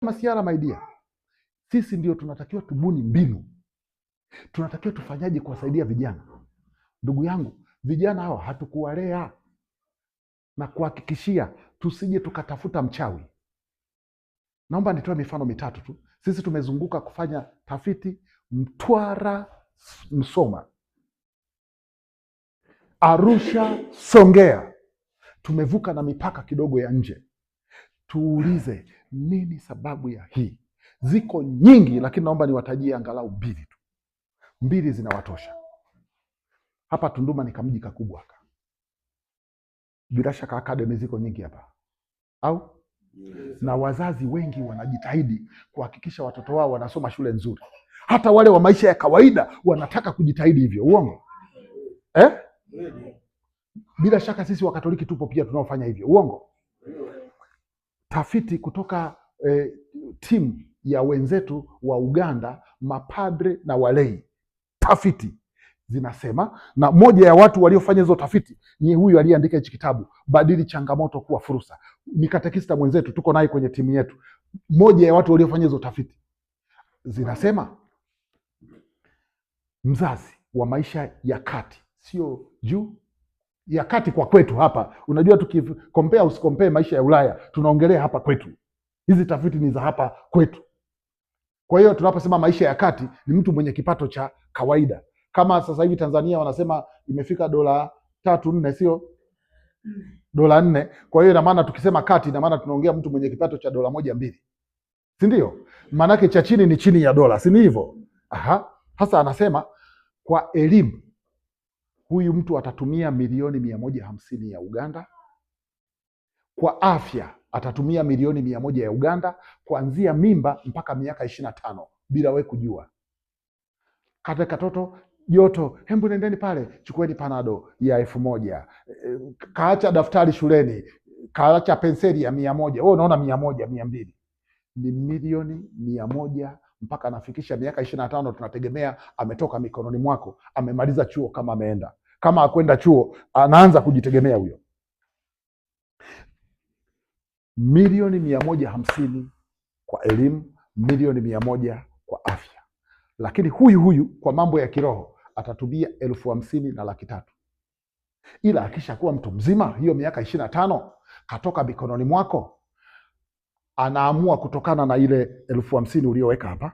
Masiara my dear, sisi ndio tunatakiwa tubuni mbinu, tunatakiwa tufanyaje kuwasaidia vijana. Ndugu yangu, vijana hawa hatukuwalea, na kuhakikishia tusije tukatafuta mchawi. Naomba nitoe mifano mitatu tu. Sisi tumezunguka kufanya tafiti Mtwara, Msoma, Arusha, Songea, tumevuka na mipaka kidogo ya nje. Tuulize nini sababu ya hii. Ziko nyingi, lakini naomba niwatajie angalau mbili tu. Mbili zinawatosha. Hapa Tunduma ni kamji kakubwa haka, bila shaka academy ziko nyingi hapa, au yes. Na wazazi wengi wanajitahidi kuhakikisha watoto wao wanasoma shule nzuri. Hata wale wa maisha ya kawaida wanataka kujitahidi hivyo. Uongo? Bila shaka sisi wa Katoliki tupo pia tunaofanya hivyo. Uongo? Tafiti kutoka timu ya wenzetu wa Uganda, mapadre na walei, tafiti zinasema, na moja ya watu waliofanya hizo tafiti ni huyu aliyeandika hichi kitabu, Badili Changamoto Kuwa Fursa. Ni katekista mwenzetu, tuko naye kwenye timu yetu. Moja ya watu waliofanya hizo tafiti zinasema mzazi wa maisha ya kati, sio juu ya kati kwa kwetu hapa. Unajua tukikompea usikompee maisha ya Ulaya, tunaongelea hapa kwetu. Hizi tafiti ni za hapa kwetu. Kwa hiyo tunaposema maisha ya kati ni mtu mwenye kipato cha kawaida. Kama sasa hivi Tanzania wanasema imefika $3, $4, sio $4. Kwa hiyo ina maana tukisema kati, ina maana tunaongea mtu mwenye kipato cha $1, $2, si ndio? Maanake cha chini ni chini ya $1, si hivyo? Sasa anasema kwa elimu huyu mtu atatumia milioni 150 ya Uganda. Kwa afya atatumia milioni 100 ya Uganda, kuanzia mimba mpaka miaka 25 bila we kujua. Kata katoto joto, hembu nendeni pale, chukueni panado ya 1000. Kaacha daftari shuleni, kaacha penseli ya 100. Wewe unaona 100, 200. Ni milioni 100 mpaka anafikisha miaka 25. Tunategemea ametoka mikononi mwako, amemaliza chuo kama ameenda. Kama akwenda chuo, anaanza kujitegemea huyo. Milioni 150 kwa elimu, milioni 100 kwa afya. Lakini huyu kwa mambo ya kiroho atatumia 50,000 na 300,000. Ila akishakuwa mtu mzima, hiyo miaka 25 katoka mikononi mwako, anaamua kutokana na ile 50,000 ulioweka hapa.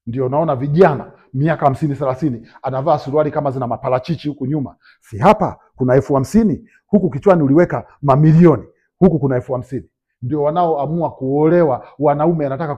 Ndio unaona vijana miaka 50, 30 anavaa suruali kama zina maparachichi huku nyuma. Si hapa kuna 50,000, huku kichwani uliweka mamilioni, huku kuna 50,000. Ndio wanaoamua kuolewa, wanaume anataka